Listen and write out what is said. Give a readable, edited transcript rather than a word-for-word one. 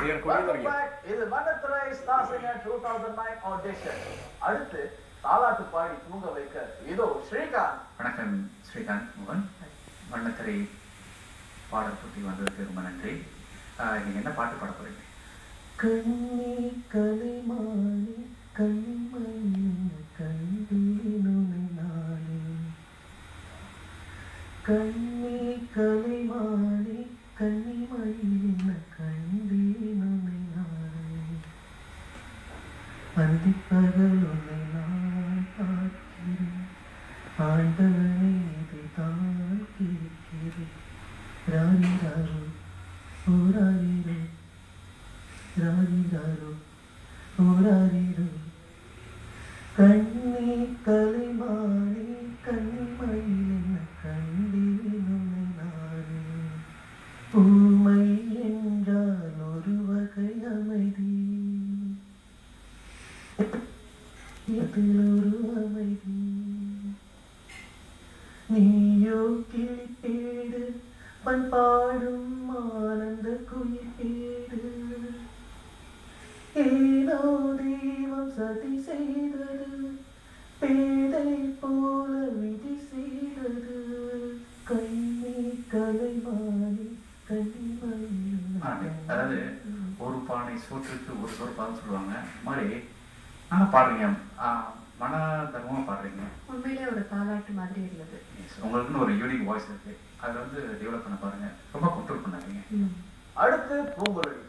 இது மன்னத்துறை star singer 2009 audition. அடுத்து தாலாட்டு பாடி தூங்க வைக்க இதோ ஸ்ரீகாந்த். வணக்கம் ஸ்ரீகாந்த் மோகன். மன்னத்துறை பாடல் போட்டி வந்ததுக்கு ரொம்ப நன்றி. நீங்க என்ன பாட்டு பாட போறீங்க? கண்ணி கலைமானி கண்ணிமணி கண்டீனுனை நானே, கண்ணி கலைமானி கண்ணிமணி கண்டீனுனை நானே, அந்திப்பகல் உன்னை நான் பார்க்கிறேன், ஆண்டவனை இதுதான் கேட்கிறேன். ராரிராரோ ஓராரிரோ ராரிராரோ ஓராரிரோ, கண்ணி கலைமானி கண்ணிமணி கண்டீனுனை நானே. ஊமை என்றால் ஒரு வகை அமைதி, இதில் ஒரு அமைதி. நீயோ கிளிப்பேடு பண்பாடும் ஆனந்த குயிப்பேடு, ஏதோ தெய்வம் சதி செய்தது, பேதை போல விதி செய்தது. கண்ணி கலைமானி கண்ணிமணி. அதாவது ஒரு பானை சோற்றுக்கு ஒரு சொற்பான்னு சொல்லுவாங்க. மாதிரி நல்லா பாடுறீங்க, மன தர்மமா பாடுறீங்க. உண்மையிலே ஒரு தாலாட்டு மாதிரி இருந்தது. உங்களுக்குன்னு ஒரு யூனிக் வாய்ஸ் இருக்கு, அதை வந்து டெவலப் பண்ண பாருங்க. ரொம்ப கண்ட்ரோல் பண்ணாதீங்க. அடுத்து பூங்குழலி.